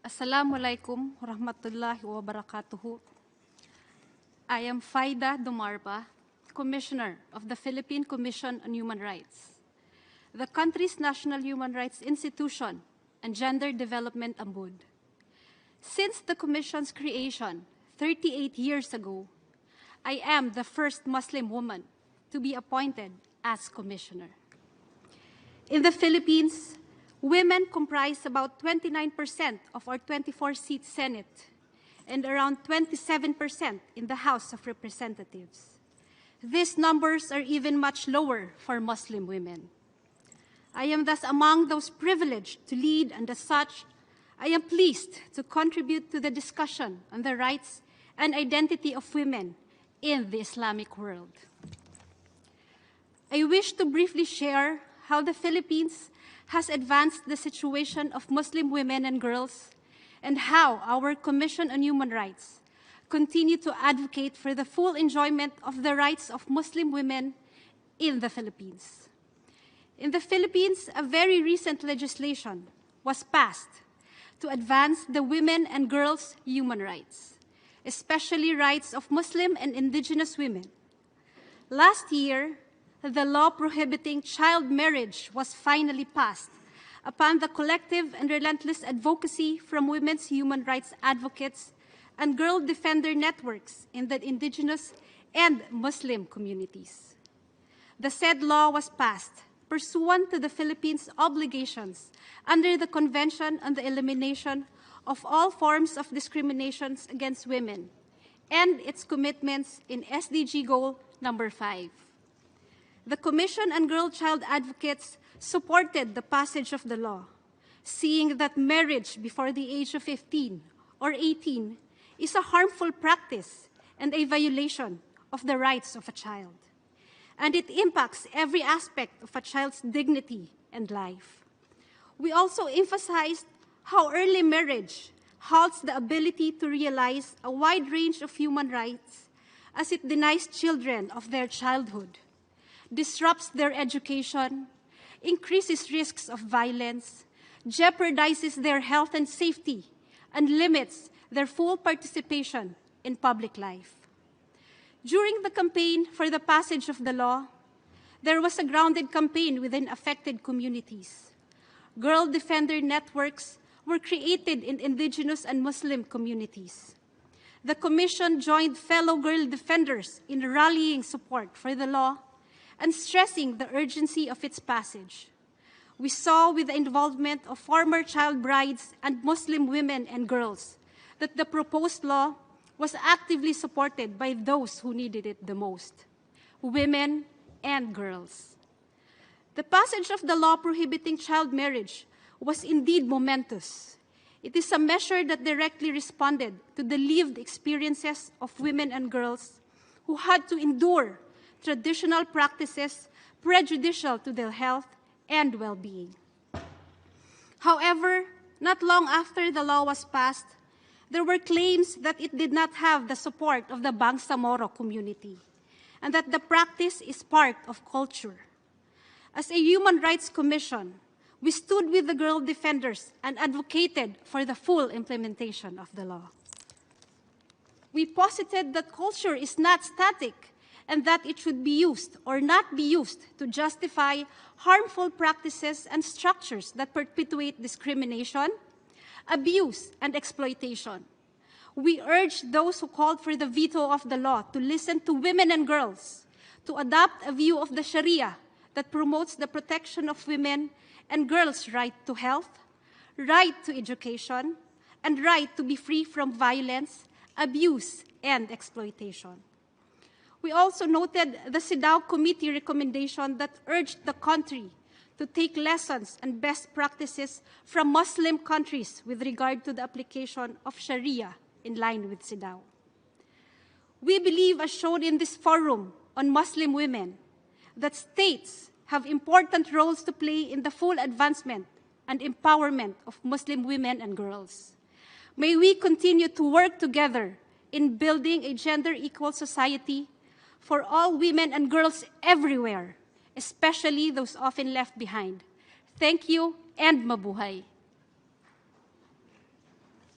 Assalamualaikum warahmatullahi wabarakatuh. I am Faydah Dumarpa, Commissioner of the Philippine Commission on Human Rights, the country's national human rights institution and gender development Ombud. Since the Commission's creation 38 years ago, I am the first Muslim woman to be appointed as Commissioner. In the Philippines, women comprise about 29% of our 24-seat Senate and around 27% in the House of Representatives. These numbers are even much lower for Muslim women. I am thus among those privileged to lead, and as such, I am pleased to contribute to the discussion on the rights and identity of women in the Islamic world. I wish to briefly share how the Philippines has advanced the situation of Muslim women and girls, and how our Commission on Human Rights continue to advocate for the full enjoyment of the rights of Muslim women in the Philippines. In the Philippines, a very recent legislation was passed to advance the women and girls' human rights, especially rights of Muslim and indigenous women. Last year, the law prohibiting child marriage was finally passed upon the collective and relentless advocacy from women's human rights advocates and girl defender networks in the indigenous and Muslim communities. The said law was passed pursuant to the Philippines' obligations under the Convention on the Elimination of All Forms of Discrimination against Women and its commitments in SDG Goal number 5. The Commission and Girl Child Advocates supported the passage of the law, seeing that marriage before the age of 15 or 18 is a harmful practice and a violation of the rights of a child, and it impacts every aspect of a child's dignity and life. We also emphasized how early marriage halts the ability to realize a wide range of human rights, as it denies children of their childhood, disrupts their education, increases risks of violence, jeopardizes their health and safety, and limits their full participation in public life. During the campaign for the passage of the law, there was a grounded campaign within affected communities. Girl defender networks were created in indigenous and Muslim communities. The Commission joined fellow girl defenders in rallying support for the law and stressing the urgency of its passage. We saw with the involvement of former child brides and Muslim women and girls that the proposed law was actively supported by those who needed it the most, women and girls. The passage of the law prohibiting child marriage was indeed momentous. It is a measure that directly responded to the lived experiences of women and girls who had to endure traditional practices prejudicial to their health and well-being. However, not long after the law was passed, there were claims that it did not have the support of the Bangsamoro community, and that the practice is part of culture. As a Human Rights Commission, we stood with the girl defenders and advocated for the full implementation of the law. We posited that culture is not static, and that it should be used or not be used to justify harmful practices and structures that perpetuate discrimination, abuse, and exploitation. We urged those who called for the veto of the law to listen to women and girls, to adopt a view of the Sharia that promotes the protection of women and girls' right to health, right to education, and right to be free from violence, abuse, and exploitation. We also noted the CEDAW Committee recommendation that urged the country to take lessons and best practices from Muslim countries with regard to the application of Sharia in line with CEDAW. We believe, as shown in this forum on Muslim women, that states have important roles to play in the full advancement and empowerment of Muslim women and girls. May we continue to work together in building a gender-equal society for all women and girls everywhere, especially those often left behind. Thank you and mabuhay.